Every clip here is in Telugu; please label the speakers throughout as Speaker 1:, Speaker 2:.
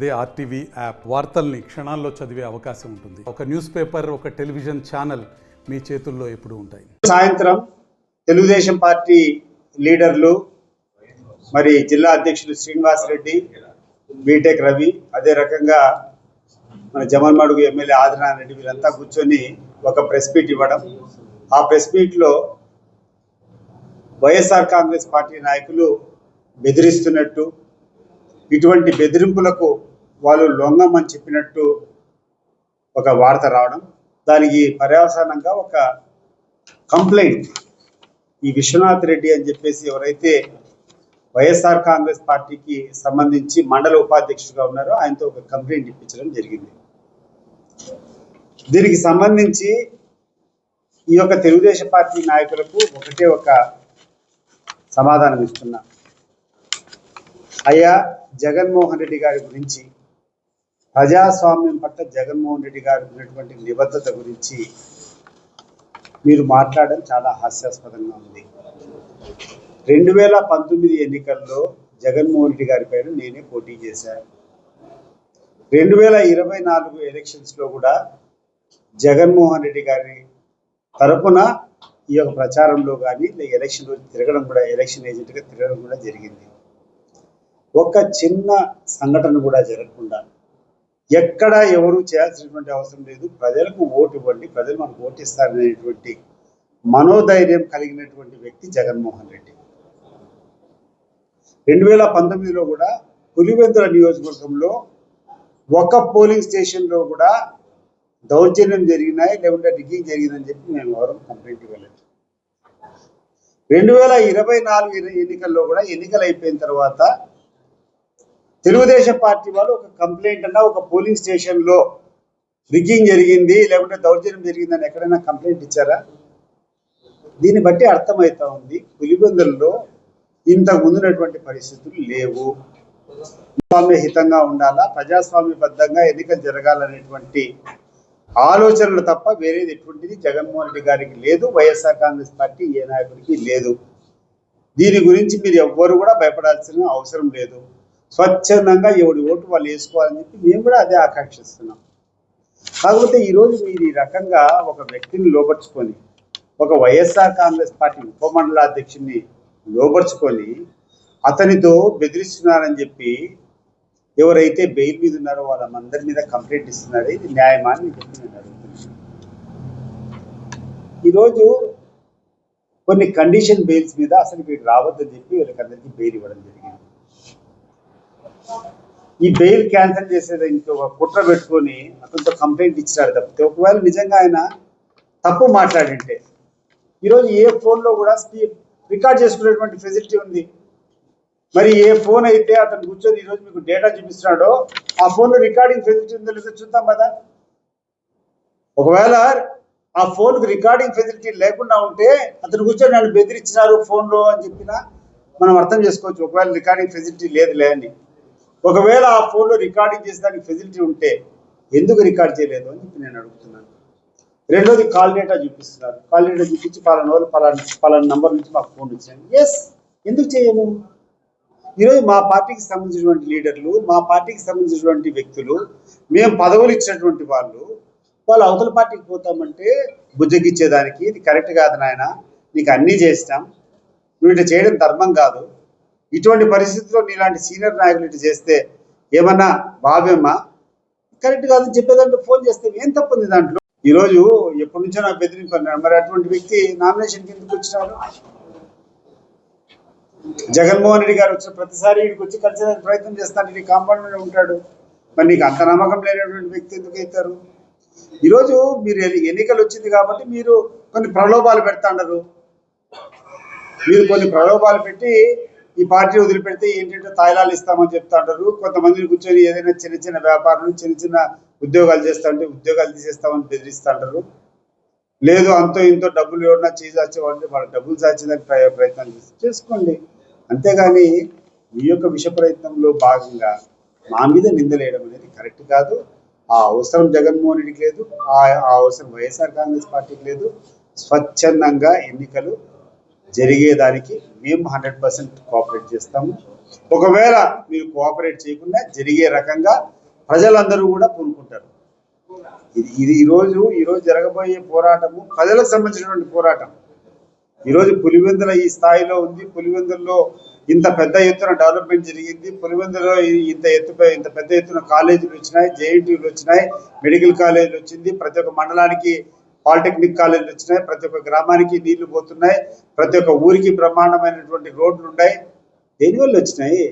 Speaker 1: అదే ఆర్టీవీ యాప్ వార్తల్ని క్షణాల్లో చదివే అవకాశం ఉంటుంది. ఒక న్యూస్ పేపర్, ఒక టెలివిజన్ ఛానల్ మీ చేతుల్లో ఎప్పుడూ ఉంటాయి.
Speaker 2: సాయంత్రం తెలుగుదేశం పార్టీ లీడర్లు మరి జిల్లా అధ్యక్షులు శ్రీనివాస్ రెడ్డి, బీటెక్ రవి, అదే రకంగా మన జమల్మడుగు ఎమ్మెల్యే ఆదినారాయణ రెడ్డి వీళ్ళంతా కూర్చొని ఒక ప్రెస్ మీట్ ఇవ్వడం. ఆ ప్రెస్ మీట్లో వైఎస్ఆర్ కాంగ్రెస్ పార్టీ నాయకులు బెదిరిస్తున్నట్టు, ఇటువంటి బెదిరింపులకు వాళ్ళు లొంగమని చెప్పినట్టు ఒక వార్త రావడం, దానికి పర్యవసానంగా ఒక కంప్లైంట్ ఈ విశ్వనాథ్ రెడ్డి అని చెప్పేసి ఎవరైతే వైఎస్ఆర్ కాంగ్రెస్ పార్టీకి సంబంధించి మండల ఉపాధ్యక్షుడిగా ఉన్నారో ఆయనతో ఒక కంప్లైంట్ ఇప్పించడం జరిగింది. దీనికి సంబంధించి ఈ యొక్క తెలుగుదేశం పార్టీ నాయకులకు ఒకటే ఒక సమాధానం ఇస్తున్నా. అయ్యా, జగన్మోహన్ రెడ్డి గారి గురించి, ప్రజాస్వామ్యం పట్ల జగన్మోహన్ రెడ్డి గారికి ఉన్నటువంటి నిబద్ధత గురించి మీరు మాట్లాడడం చాలా హాస్యాస్పదంగా ఉంది. 2019 ఎన్నికల్లో జగన్మోహన్ రెడ్డి గారి పైన నేనే పోటీ చేశాను. 2024 ఎలక్షన్స్లో కూడా జగన్మోహన్ రెడ్డి గారి తరపున ఈ యొక్క ప్రచారంలో కానీ ఎలక్షన్ రోజు తిరగడం కూడా, ఎలక్షన్ ఏజెంట్గా తిరగడం కూడా జరిగింది. ఒక చిన్న సంఘటన కూడా జరగకుండా, ఎక్కడ ఎవరు చేయాల్సినటువంటి అవసరం లేదు, ప్రజలకు ఓటు ఇవ్వండి, ప్రజలు మనకు ఓటు ఇస్తారనేటువంటి మనోధైర్యం కలిగినటువంటి వ్యక్తి జగన్మోహన్ రెడ్డి. 2019లో కూడా పులివెందుల నియోజకవర్గంలో ఒక పోలింగ్ స్టేషన్లో కూడా దౌర్జన్యం జరిగినాయి, లేకుంటే రిగ్గింగ్ జరిగిందని చెప్పి మేము ఎవరు కంప్లైంట్ ఇవ్వలేదు. 2024 ఎన్నికల్లో కూడా ఎన్నికలు అయిపోయిన తర్వాత తెలుగుదేశం పార్టీ వాళ్ళు ఒక కంప్లైంట్ అన్నా, ఒక పోలింగ్ స్టేషన్లో రిగ్గింగ్ జరిగింది లేకుంటే దౌర్జన్యం జరిగిందని ఎక్కడైనా కంప్లైంట్ ఇచ్చారా? దీన్ని బట్టి అర్థమవుతా ఉంది, పులివెందులలో ఇంతకు ముందున్నటువంటి పరిస్థితులు లేవు. హితంగా ఉండాలా, ప్రజాస్వామ్యబద్ధంగా ఎన్నికలు జరగాలనేటువంటి ఆలోచనలు తప్ప వేరేది ఎటువంటిది జగన్మోహన్ రెడ్డి గారికి లేదు, వైఎస్ఆర్ కాంగ్రెస్ పార్టీ ఏ నాయకుడికి లేదు. దీని గురించి మీరు ఎవ్వరు కూడా భయపడాల్సిన అవసరం లేదు. స్వచ్ఛందంగా ఎవడి ఓటు వాళ్ళు వేసుకోవాలని చెప్పి మేము కూడా అదే ఆకాంక్షిస్తున్నాం. కాకపోతే ఈరోజు మీరు ఈ రకంగా ఒక వ్యక్తిని లోపరుచుకొని, ఒక వైఎస్ఆర్ కాంగ్రెస్ పార్టీ ఉపమండలాధ్యక్షుడిని లోపరుచుకొని అతనితో బెదిరిస్తున్నారని చెప్పి ఎవరైతే బెయిల్ మీద ఉన్నారో వాళ్ళందరి మీద కంప్లైంట్ ఇస్తున్నారో ఇది న్యాయమా అని చెప్పి నేను అడుగుతున్నాను. ఈరోజు కొన్ని కండిషన్ బెయిల్స్ మీద అసలు వీళ్ళు రావద్దని చెప్పి వీళ్ళకందరికీ బెయిల్ ఇవ్వడం జరిగింది. ఈ బెయిల్ క్యాన్సిల్ చేసేది ఇంకొక కుట్ర పెట్టుకొని అతనితో కంప్లైంట్ ఇచ్చినారు తప్పితే, ఒకవేళ నిజంగా ఆయన తప్పు మాట్లాడింటే ఈరోజు ఏ ఫోన్లో కూడా రికార్డ్ చేసుకునేటువంటి ఫెసిలిటీ ఉంది. మరి ఏ ఫోన్ అయితే అతను కూర్చొని ఈరోజు మీకు డేటా చూపిస్తున్నాడో ఆ ఫోన్లో రికార్డింగ్ ఫెసిలిటీ ఉందో లేదో చూద్దాం కదా. ఒకవేళ ఆ ఫోన్కి రికార్డింగ్ ఫెసిలిటీ లేకుండా ఉంటే అతను కూర్చొని నన్ను బెదిరించినారు ఫోన్లో అని చెప్పినా మనం అర్థం చేసుకోవచ్చు, ఒకవేళ రికార్డింగ్ ఫెసిలిటీ లేదులే అని. ఒకవేళ ఆ ఫోన్లో రికార్డింగ్ చేసేదానికి ఫెసిలిటీ ఉంటే ఎందుకు రికార్డ్ చేయలేదు అని చెప్పి నేను అడుగుతున్నాను. రెండోది, కాల్ డేటా చూపిస్తున్నారు. కాల్ డేటా చూపించి పలానా వాళ్ళు పలానా నంబర్ నుంచి మాకు ఫోన్ వచ్చాను. ఎస్, ఎందుకు చేయము? ఈరోజు మా పార్టీకి సంబంధించినటువంటి లీడర్లు, మా పార్టీకి సంబంధించినటువంటి వ్యక్తులు, మేము పదవులు ఇచ్చినటువంటి వాళ్ళు అవతల పార్టీకి పోతామంటే బుజ్జగిచ్చేదానికి ఇది కరెక్ట్ కాదు నాయన, నీకు అన్నీ చేస్తాం, నువ్వు ఇట్లా చేయడం ధర్మం కాదు, ఇటువంటి పరిస్థితుల్లో నీలాంటి సీనియర్ నాయకులు ఇటు చేస్తే ఏమన్నా భావ్యమా, కరెక్ట్ కాదని చెప్పేదాంట్లో ఫోన్ చేస్తే ఏం తప్పుంది దాంట్లో? ఈరోజు ఎప్పటి నుంచో నాకు బెదిరింపున్నాడు, మరి అటువంటి వ్యక్తి నామినేషన్కి ఎందుకు వచ్చినాడు? జగన్మోహన్ రెడ్డి గారు వచ్చిన ప్రతిసారి ఇక్కడికి వచ్చి కలిసేదానికి ప్రయత్నం చేస్తాను, నీ కాంపౌండ్లోనే ఉంటాడు. మరి నీకు అంత నమ్మకం లేనటువంటి వ్యక్తి ఎందుకు అవుతారు? ఈరోజు మీరు ఎన్నికలు వచ్చింది కాబట్టి మీరు కొన్ని ప్రలోభాలు పెడతాండరు. మీరు కొన్ని ప్రలోభాలు పెట్టి ఈ పార్టీ వదిలిపెడితే ఏంటంటే తాయిలాలు ఇస్తామని చెప్తాంటారు. కొంతమందిని కూర్చొని ఏదైనా చిన్న చిన్న వ్యాపారాలు, చిన్న చిన్న ఉద్యోగాలు చేస్తాంటే ఉద్యోగాలు తీసేస్తామని బెదిరిస్తాంటారు. లేదు అంతో ఇంతో డబ్బులు ఎవరన్నా చేసేవాళ్ళంటే వాళ్ళ డబ్బులు దాచేదానికి ప్రయత్నం చేసుకోండి. అంతేగాని మీ యొక్క విష ప్రయత్నంలో భాగంగా మా మీద నిందలేయడం అనేది కరెక్ట్ కాదు. ఆ అవసరం జగన్మోహన్ రెడ్డికి లేదు, ఆ అవసరం వైఎస్ఆర్ కాంగ్రెస్ పార్టీకి లేదు. స్వచ్ఛందంగా ఎన్నికలు జరిగేదానికి మేము 100% కోఆపరేట్ చేస్తాము. ఒకవేళ మీరు కోఆపరేట్ చేయకుండా జరిగే రకంగా ప్రజలందరూ కూడా పూనుకుంటారు. ఇది ఈరోజు జరగబోయే పోరాటము ప్రజలకు సంబంధించినటువంటి పోరాటం. ఈరోజు పులివెందుల ఈ స్థాయిలో ఉంది. పులివెందుల్లో ఇంత పెద్ద ఎత్తున డెవలప్మెంట్ జరిగింది. పులివెందులో ఇంత పెద్ద ఎత్తున కాలేజీలు వచ్చినాయి, జేఎన్టీయూలు వచ్చినాయి, మెడికల్ కాలేజీలు వచ్చింది, ప్రతి ఒక్క మండలానికి పాలిటెక్నిక్ కాలేజీలు వచ్చినాయి, ప్రతి ఒక్క గ్రామానికి నీళ్లు పోతున్నాయి, ప్రతి ఒక్క ఊరికి బ్రహ్మాండమైనటువంటి రోడ్లు ఉన్నాయి. దేనివల్ల వచ్చినాయి?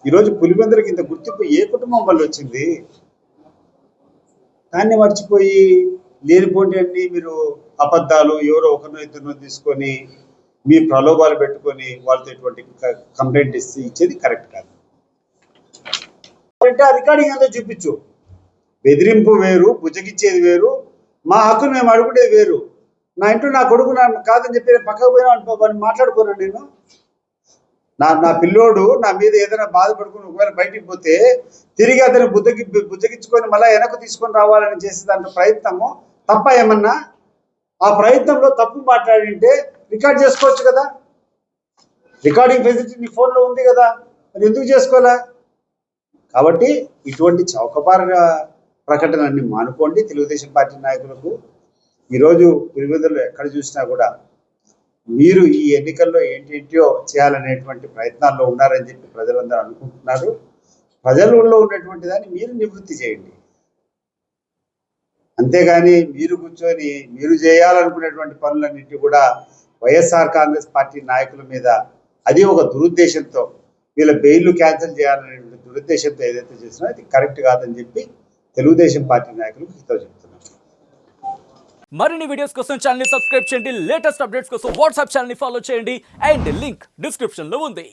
Speaker 2: ఈరోజు పులివెందులకి ఇంత గుర్తింపు ఏ కుటుంబం వల్ల వచ్చింది? దాన్ని మర్చిపోయి లేనిపోటీ అన్ని మీరు అబద్ధాలు ఎవరో ఒకరినో ఇద్దరినో తీసుకొని మీ ప్రలోభాలు పెట్టుకొని వాళ్ళతో ఇటువంటి కంప్లైంట్ ఇచ్చేది కరెక్ట్ కాదు. అంటే ఆ రికార్డింగ్ అంతా చూపించు. బెదిరింపు వేరు, బుజ్జగిచ్చేది వేరు, మా హక్కును మేము అడుగుండేది వేరు. నా ఇంట్లో నా కొడుకు నా కాదని చెప్పి పక్కకు పోయినా మాట్లాడుకున్నాను నేను. నా పిల్లోడు నా మీద ఏదైనా బాధపడుకుని ఒకవేళ బయటికి పోతే తిరిగి అతను బుజ్జగించుకొని మళ్ళీ వెనక్కు తీసుకొని రావాలని చేసే దాంట్లో ప్రయత్నము తప్ప ఏమన్నా? ఆ ప్రయత్నంలో తప్పు మాట్లాడింటే రికార్డ్ చేసుకోవచ్చు కదా. రికార్డింగ్ ఫెసిలిటీ నీ ఫోన్లో ఉంది కదా, మరి ఎందుకు చేసుకోవాలా? కాబట్టి ఇటువంటి చౌకబార ప్రకటనలన్నీ మానుకోండి. తెలుగుదేశం పార్టీ నాయకులకు ఈరోజు పులివెందులు ఎక్కడ చూసినా కూడా మీరు ఈ ఎన్నికల్లో ఏంటేంటో చేయాలనేటువంటి ప్రయత్నాల్లో ఉన్నారని చెప్పి ప్రజలందరూ అనుకుంటున్నారు. ప్రజలలో ఉన్నటువంటి దాన్ని మీరు నివృత్తి చేయండి. అంతేగాని మీరు కూర్చొని మీరు చేయాలనుకునేటువంటి పనులన్నింటినీ కూడా వైఎస్ఆర్ కాంగ్రెస్ పార్టీ నాయకుల మీద, అది ఒక దురుద్దేశంతో, వీళ్ళ బెయిల్ క్యాన్సిల్ చేయాలనేటువంటి దురుద్దేశంతో ఏదైతే చేసినా అది కరెక్ట్ కాదని చెప్పి తెలుగుదేశం పార్టీ నాయకులకు హితవు చెప్తున్నారు.
Speaker 3: మరిన్ని వీడియోస్ కోసం ఛానల్ ని సబ్స్క్రైబ్ చేయండి. లేటెస్ట్ అప్డేట్స్ కోసం వాట్సాప్ ఛానల్ ని ఫాలో చేయండి. అండ్ లింక్ డిస్క్రిప్షన్ లో ఉంది.